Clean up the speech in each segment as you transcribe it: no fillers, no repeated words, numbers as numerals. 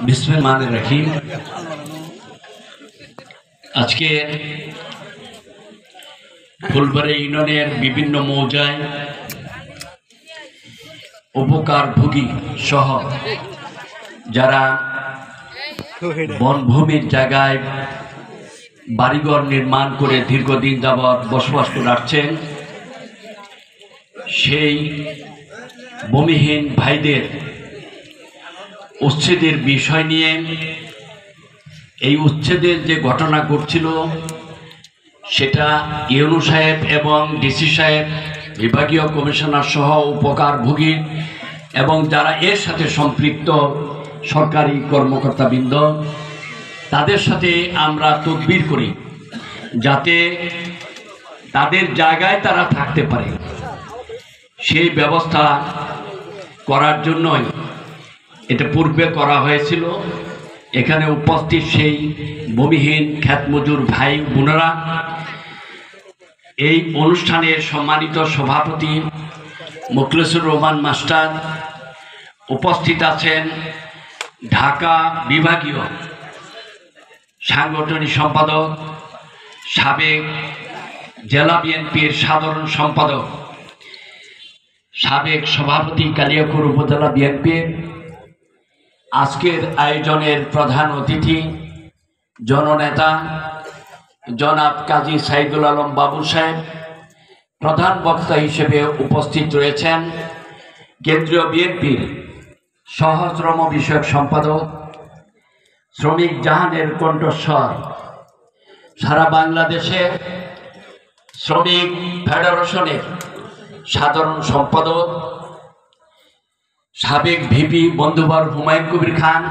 বিসমিল্লাহির রহিম। আজকে ফুলবাড়ী ইউনিয়নের বিভিন্ন মৌজায় উপকারভোগী সহ যারা বনভূমির জায়গায় বাড়িঘর নির্মাণ করে দীর্ঘদিন যাবৎ বসবাস করে আসছেন, সেই ভূমিহীন ভাইদের উচ্ছেদের বিষয় নিয়ে এই উচ্ছেদের যে ঘটনা ঘটছিল সেটা ইউনূস সাহেব এবং ডিসি সাহেব, বিভাগীয় কমিশনার সহ উপকারভোগী এবং যারা এর সাথে সম্পৃক্ত সরকারি কর্মকর্তাবৃন্দ, তাদের সাথে আমরা তদবির করি যাতে তাদের জায়গায় তারা থাকতে পারে। সেই ব্যবস্থা করার জন্যই এটা পূর্বে করা হয়েছিল। এখানে উপস্থিত সেই ভূমিহীন খ্যাতমজুর ভাই বোনেরা, এই অনুষ্ঠানের সম্মানিত সভাপতি মুখলেসুর রহমান মাস্টার, উপস্থিত আছেন ঢাকা বিভাগীয় সাংগঠনিক সম্পাদক, সাবেক জেলা বিএনপির সাধারণ সম্পাদক, সাবেক সভাপতি কালিয়াকৈর উপজেলা বিএনপির, আজকের আয়োজনের প্রধান অতিথি জননেতা জনাব কাজী সাইদুল আলম বাবু সাহেব, প্রধান বক্তা হিসেবে উপস্থিত রয়েছেন কেন্দ্রীয় বিএনপির সহশ্রম বিষয়ক সম্পাদক শ্রমিক জাহানের কণ্ঠস্বর, সারা বাংলাদেশে শ্রমিক ফেডারেশনের সাধারণ সম্পাদক, সাবেক ভিপি বন্ধুবর হুমায়ুন কবির খান,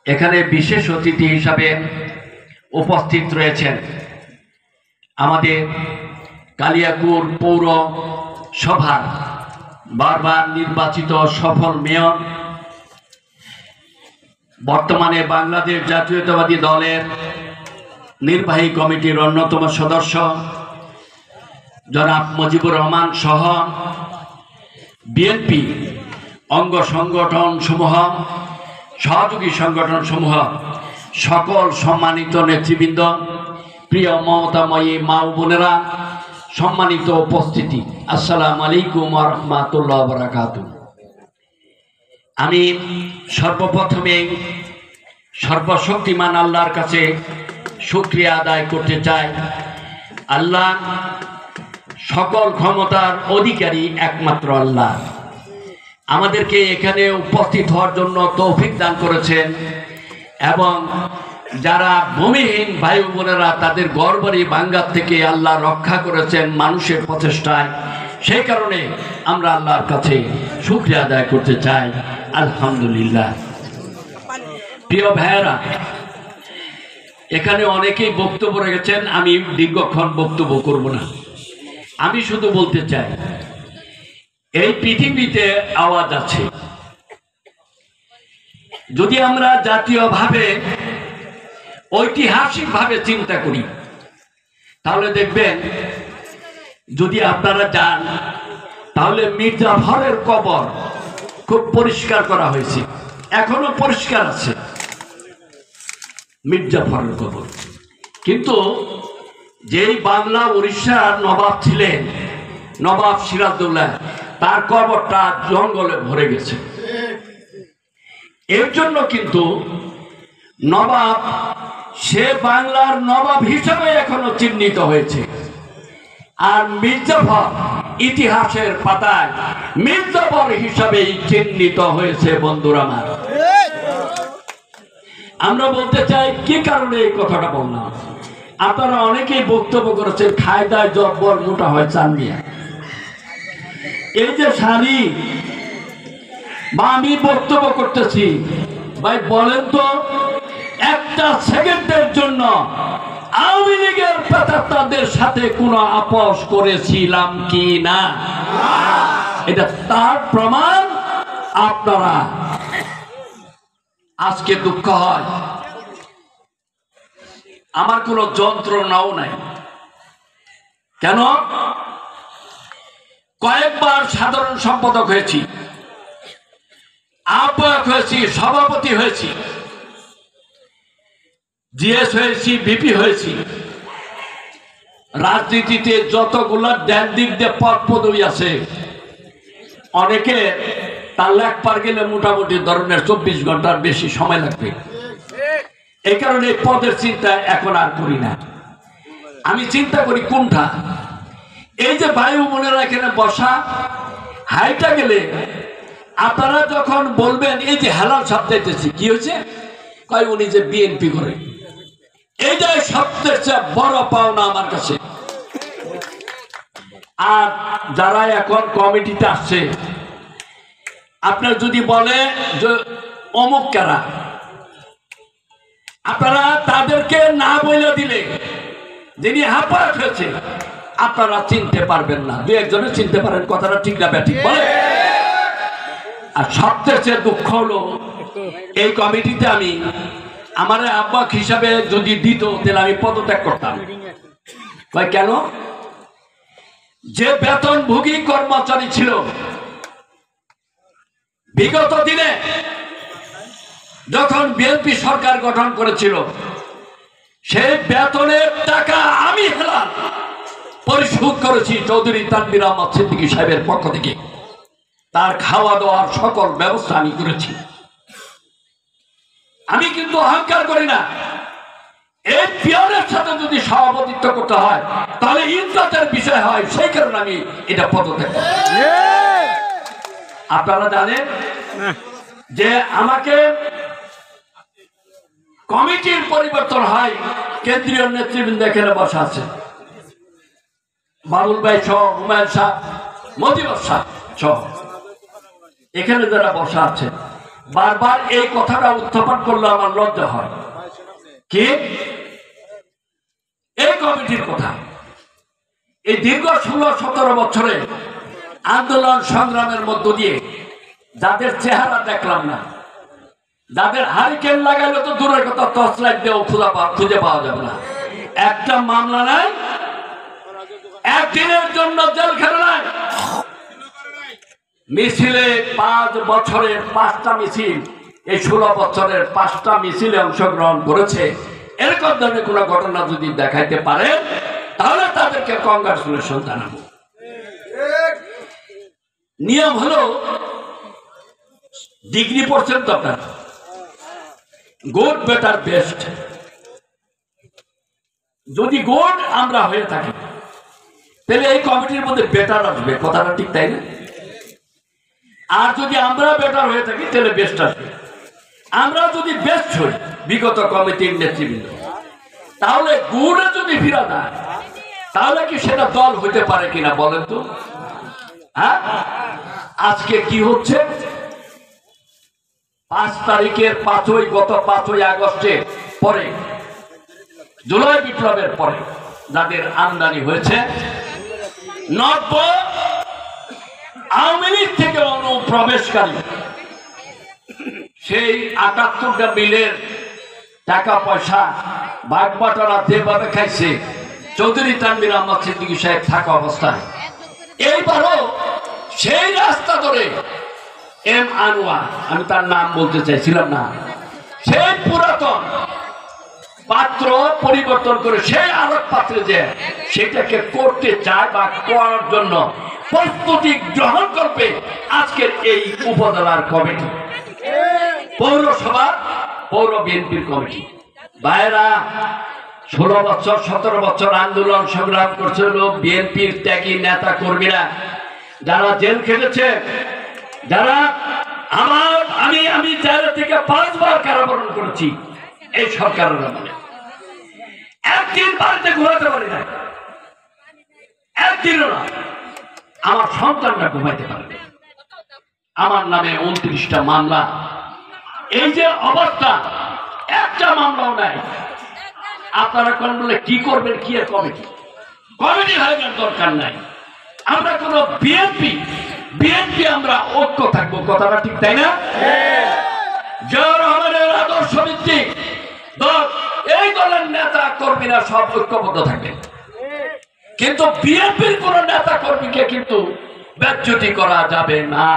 এখানে বিশেষ অতিথি হিসাবে উপস্থিত রয়েছেন আমাদের কালিয়াকৈর পৌর সভার বারবার নির্বাচিত সফল মেয়র, বর্তমানে বাংলাদেশ জাতীয়তাবাদী দলের নির্বাহী কমিটির অন্যতম সদস্য জনাব মুজিবুর রহমান সহ বিএনপি অঙ্গ সংগঠন সমূহ, সহযোগী সংগঠন সমূহ, সকল সম্মানিত নেতৃবৃন্দ, প্রিয় মমতাময়ী মা ও বোনেরা, সম্মানিত উপস্থিতি, আসসালামু আলাইকুম ওয়া রাহমাতুল্লাহি ওয়া বারাকাতুহু। আমি সর্বপ্রথমে সর্বশক্তিমান আল্লাহর কাছে শুকরিয়া আদায় করতে চাই। আল্লাহ সকল ক্ষমতার অধিকারী একমাত্র আল্লাহ, আমাদেরকে এখানে উপস্থিত হওয়ার জন্য তৌফিক দান করেছেন এবং যারা ভূমিহীন ভাই বোনেরা তাদের ঘরবাড়ি ভাঙ্গার থেকে আল্লাহ রক্ষা করেছেন মানুষের প্রচেষ্টায়, সেই কারণে আমরা আল্লাহর কাছে শুকরিয়া আদায় করতে চাই। আলহামদুলিল্লাহ। প্রিয় ভাইয়েরা, এখানে অনেকেই বক্তব্য রেখেছেন, আমি দীর্ঘক্ষণ বক্তব্য করব না। আমি শুধু বলতে চাই, এই পৃথিবীতে আওয়াজ আছে। যদি আমরা জাতীয়ভাবে ঐতিহাসিকভাবে চিন্তা করি তাহলে দেখবেন, যদি আপনারা যান তাহলে মির্জাফরের কবর খুব পরিষ্কার করা হয়েছে, এখনো পরিষ্কার আছে মির্জাফরের কবর। কিন্তু যেই বাংলা উড়িষ্যার নবাব ছিলেন, নবাব সিরাজউদ্দৌলা, তার কবরটা জঙ্গলে ভরে গেছে। এর জন্য কিন্তু নবাব, সে বাংলার নবাব হিসেবে এখনো চিহ্নিত হয়েছে। আর মির্জাফর ইতিহাসের পাতায় মির্জাফর হিসাবেই চিহ্নিত হয়েছে। বন্ধুরা আমার, আমরা বলতে চাই কি কারণে এই কথাটা বললাম। আপনারা অনেকেই বক্তব্য করেছেন খায়দায় জব্বর মোটা হয় চান নিয়ে। এই যে শাড়ি বা আমি বক্তব্য করতেছি, ভাই বলেন তো, একটা সেকেন্ডের জন্য আওয়ামী লীগের পেতাত্তাদের সাথে কোনো আপোষ করেছিলাম কি না? এটা তার প্রমাণ আপনারা। আজকে দুঃখ হয়, আমার কোনো যন্ত্রণাও নাই। কেন? কয়েকবার সাধারণ সম্পাদক হয়েছি, আহ্বায়ক হয়েছি, সভাপতি হয়েছি, জিএস হয়েছি, ভিপি হয়েছি। রাজনীতিতে যতগুলা ড্যান দিক দিয়ে পদ পদবি আছে, অনেকে তার লেখপার গেলে মোটামুটি ধরনের 24 ঘন্টার বেশি সময় লাগবে। এই কারণে পদের চিন্তা এখন আর করি না। আমি চিন্তা করি কোনটা, এই যে ভাই বোনেরা এখানে বসা, হাইটা গেলে আপনারা যখন বলবেন এই যে হেলাল সাপ দিতেছি, কি হয়েছে কয় উনি যে বিএনপি করে, এইটাই সবচেয়ে চেয়ে বড় পাওনা আমার কাছে। আর যারা এখন কমিটিতে আসছে, আপনার যদি বলে যে অমুক কারা, আপনারা তাদেরকে না বলে দিলে যিনি আহ্বায়ক হয়েছে আপনারা চিনতে পারবেন না। দু একজনে চিনতে পারেন, কথাটা ঠিক না ব্যাঠিক বলে। আর সবচেয়ে দুঃখ হলো এই কমিটিতে আমি আমার আহ্বায়ক হিসাবে যদি দিত তাহলে আমি পদত্যাগ করতাম। ভাই কেন? যে বেতনভোগী কর্মচারী ছিল বিগত দিনে যখন বিএনপি সরকার গঠন করেছিল, সেই বেতনের টাকা আমি হেলাল পরিশোধ করেছি চৌধুরী তানভীর আহমদ সিদ্দিকী সাহেবের পক্ষ থেকে। তার খাওয়া দাওয়ার সকল ব্যবস্থা আমি করেছি। আমি কিন্তু অহংকার করি না। এই পিয়নের সাথে যদি সভাপতিত্ব করতে হয় তাহলে ইজ্জতের বিষয় হয়, সেই কারণে আমি এটা পদত্যাগ করি। আপনারা জানেন যে আমাকে কমিটির পরিবর্তন হয়, কেন্দ্রীয় নেতৃবৃন্দ এখানে বসা আছে, বাবুল ভাই সহ, হুমায়ুন শাহ, মজিবর শাহ সহ এখানে যারা বসা আছে, বারবার এই কথাটা উত্থাপন করলে আমার লজ্জা হয়। কি এই কমিটির কথা? এই দীর্ঘ 16-17 বছরে আন্দোলন সংগ্রামের মধ্য দিয়ে যাদের চেহারা দেখলাম না, যাদের হারিকেন লাগাইলে তো দূরের কথা, টর্চ লাইট দিয়েও খুঁজে পাওয়া যাবে না, একটা মামলা নাই, একদিনের জন্য জেলখানা নাই, মিছিলে 5 বছরের 5টা মিছিল, এই 16 বছরের 5টা মিছিলে অংশগ্রহণ করেছে, এরকম ধরনের কোন ঘটনা যদি দেখাইতে পারে তাহলে তাদেরকে কংগ্রাচুলেশন জানাবো। নিয়ম হলো ডিগ্রি পড়ছেন তো আপনার, গুড বেটার বেস্ট, যদি গুড আমরা হয়ে থাকি তাহলে এই কমিটির মধ্যে বেটার আসবে, কথাটা ঠিক তাই না? আর যদি আমরা বেটার হয়ে থাকি তাহলে বেস্ট আসবে। আমরা যদি বেস্ট হই বিগত কমিটির নেতৃবৃন্দ, তাহলে গুড়ে যদি ফিরা যায় তাহলে কি সেটা দল হইতে পারে কিনা বলেন তো? হ্যাঁ, আজকে কি হচ্ছে? 5 তারিখের গত 5ই আগস্টের পরে, জুলাই বিপ্লবের পরে যাদের আমদানি হয়েছে, 90 আওয়ামী লীগ থেকে অনুপ্রবেশকারী, সেই 78টা বিলের টাকা পয়সা ভাগ বাটোয়ারা যেভাবে খাইছে চৌধুরী তানভীর আহমদ সিদ্দিকী সাহেব থাকা অবস্থায়, এইবারও সেই রাস্তা ধরে এম আনোয়ার, আমি তার নাম বলতে চাইছিলাম না, সেই পুরাতন পাত্র পরিবর্তন করে সেই আরেক পাত্রে যে সেটাকে করতে চায় বা করার জন্য প্রস্তুতি গ্রহণ করবে আজকের এই উপজেলার কমিটি, পৌরসভার পৌর বিএনপির কমিটি। ভাইরা 16 বছর 17 বছর আন্দোলন সংগ্রাম করছিল বিএনপির ত্যাগী নেতা কর্মীরা, যারা জেল খেটেছে, যারা আমি জেল থেকে 5 বার কারাবরণ করেছি এই সরকারের আমলে, একদিন বাড়িতে ঘুমাতে পারি না, একদিনও না, আমার সন্তানরা ঘুমাইতে পারবে। আমার নামে 29টা মামলা, এই যে অবস্থা, একটা মামলাও নাই। আপনারা কোন বলে কি করবেন? কি আর কমিটি হয়ে যাওয়ার দরকার নাই। আমরা কোন বিএনপি আমরা ঐক্য থাকবো, কথাটা ঠিক তাই না? জিয়াউর রহমানের আদর্শ ভিত্তিক দল, এই দলের নেতা কর্মীরা সব ঐক্যবদ্ধ থাকবে, কিন্তু বিএনপির কোন নেতা কর্মীকে কিন্তু ব্যাচ্যুতি করা যাবে না।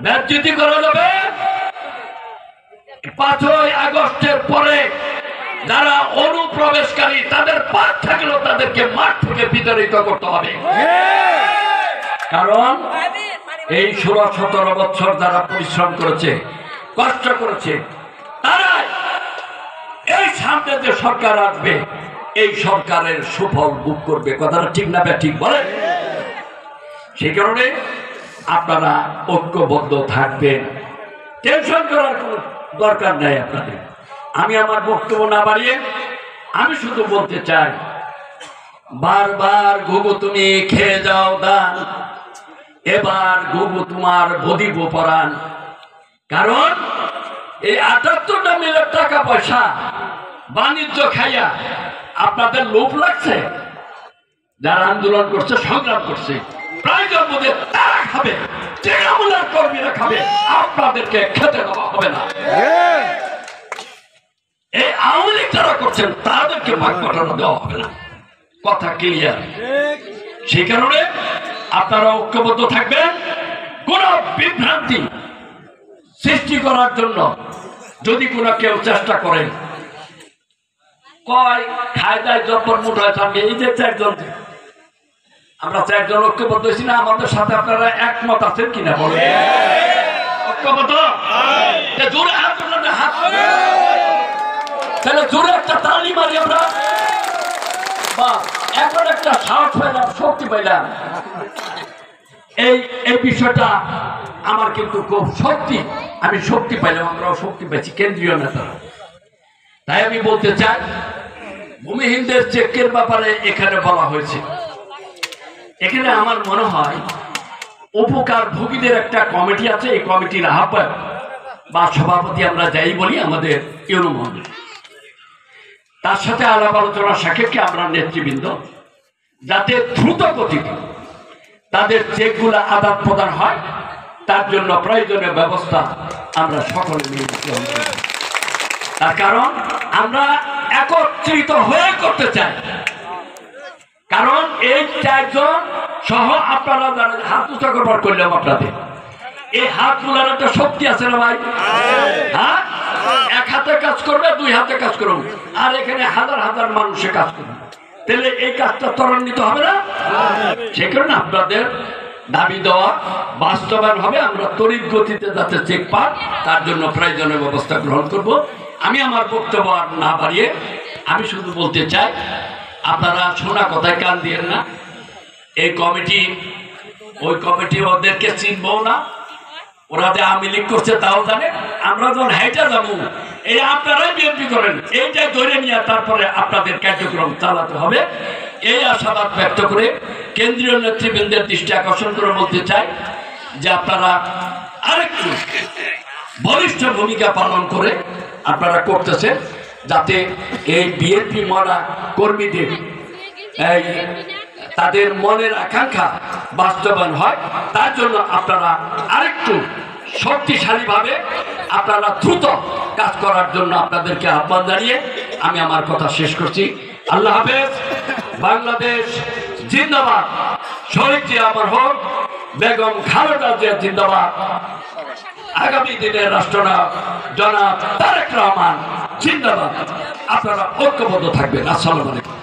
রাজনীতি করা যাবে 5ই আগস্টের পরে যারা অনুপ্রবেশকারী তাদের পাঠ থাকলেও তাদেরকে মাঠ থেকে বিতাড়িত করতে হবে। কারণ এই 16-17 বছর যারা পরিশ্রম করেছে, কষ্ট করেছে, তারা এই সামনে যে সরকার আসবে এই সরকারের সুফল ভোগ করবে। কথাটা ঠিক না ঠিক বলেন? সেই কারণে আপনারা ঐক্যবদ্ধ থাকবেন, টেনশন করার কোনো দরকার নাই আপনাদের। আমি আমার বক্তব্য না বাড়িয়ে আমি শুধু বলতে চাই, বারবার ঘুঘু তুমি খেয়ে যাও দান, এবার ঘুঘু তোমার বদিব পরাণ। কারণ এই 78টা মিলের টাকা পয়সা বাণিজ্য খাইয়া আপনাদের লোভ লাগছে। যারা আন্দোলন করছে, সংগ্রাম করছে, প্রয়োজন বোধে তারা খাবে, তৃণমূলের কর্মীরা খাবে, আপনাদেরকে খেতে দেওয়া হবে না। এই আওয়ামী লীগ যারা করছেন তাদেরকে ভাগ পাঠানো দেওয়া হবে না। কথা ক্লিয়ার? সেই কারণে আপনারা ঐক্যবদ্ধ থাকবেন। কোন বিভ্রান্তি সৃষ্টি করার জন্য যদি কোনো কেউ চেষ্টা করেন, কয় খায় দায় যখন মুঠোয় থাকবে, এই যে 4 জন, আমরা 4 জন ঐক্যবদ্ধ হয়েছি না? আমাদের সাথে আপনারা একমত আছেন কিনা বলেন? ঐক্যবদ্ধ? জোরে হাত তুলুন, হাত। তাহলে জোরে একটা তালি মারি আমরা, বা এখন একটা সাহস পাইলাম, শক্তি পাইলাম। এই বিষয়টা আমার কিন্তু খুব শক্তি, আমি শক্তি পাইলাম, আমরাও শক্তি পাইছি কেন্দ্রীয় নেতারা। তাই আমি বলতে চাই, ভূমিহীনদের চেকের ব্যাপারে এখানে বলা হয়েছে। এখানে আমার মনে হয় উপকার ভোগীদের একটা কমিটি আছে, এই কমিটির আহ্বায়ক বা সভাপতি আমরা যাই বলি আমাদের ইউনো মহোদয়, তার সাথে আলাপ আলোচনা সাপেক্ষে আমরা নেতৃবৃন্দ যাতে দ্রুত গতিতে তাদের চেকগুলো আদান প্রদান হয় তার জন্য প্রয়োজনীয় ব্যবস্থা আমরা সকলে মিলে গ্রহণ করি। তার কারণ আমরা একত্রিত হয়ে করতে চাই। কারণ এই 4 জন সহ আপনারা হাত উঁচা করবার করলাম, আপনাদের এই হাতগুলার একটা শক্তি আছে না ভাই? হ্যাঁ, 1 হাতে কাজ করবে, 2 হাতে কাজ করবে, আর এখানে হাজার হাজার মানুষে কাজ করবে, তাহলে এই কাজটা ত্বরান্বিত হবে না? সেই কারণে আপনাদের দাবি দেওয়া বাস্তবায়ন হবে। আমরা তড়িৎ গতিতে যাতে চেক পান তার জন্য প্রয়োজনীয় ব্যবস্থা গ্রহণ করব। আমি আমার বক্তব্য আর না বাড়িয়ে আমি শুধু বলতে চাই, আপনারা শোনা কথায় কান দিয়েন না। এই কমিটি, ওই কমিটি ওদেরকে চিনবও না, ওরা যে আওয়ামী লীগ করছে তাও জানে। আমরা যখন হাইটা যাবো, এই আপনারাই বিএনপি করেন, এইটাই ধরে নিয়ে তারপরে আপনাদের কার্যক্রম চালাতে হবে। এই আশাবাদ ব্যক্ত করে কেন্দ্রীয় নেতৃবৃন্দের দৃষ্টি আকর্ষণ করে বলতে চাই যে আপনারা আরেকটু বলিষ্ঠ ভূমিকা পালন করে আপনারা করতেছেন, যাতে এই বিএনপি মরা কর্মীদের এই তাদের মনের আকাঙ্ক্ষা বাস্তবায়ন হয়। তার জন্য আপনারা আরেকটু শক্তিশালীভাবে আপনারা দ্রুত কাজ করার জন্য আপনাদেরকে আহ্বান জানিয়ে আমি আমার কথা শেষ করছি। আল্লাহ হাফেজ। বাংলাদেশ জিন্দাবাদ। শহীদ জিয়া অমর হোক। বেগম খালেদা জিয়া জিন্দাবাদ। আগামী দিনের রাষ্ট্রনায়ক জনাব তারেক রহমান জিন্দাবাদ। আপনারা ঐক্যবদ্ধ থাকবেন। আসসালামু আলাইকুম।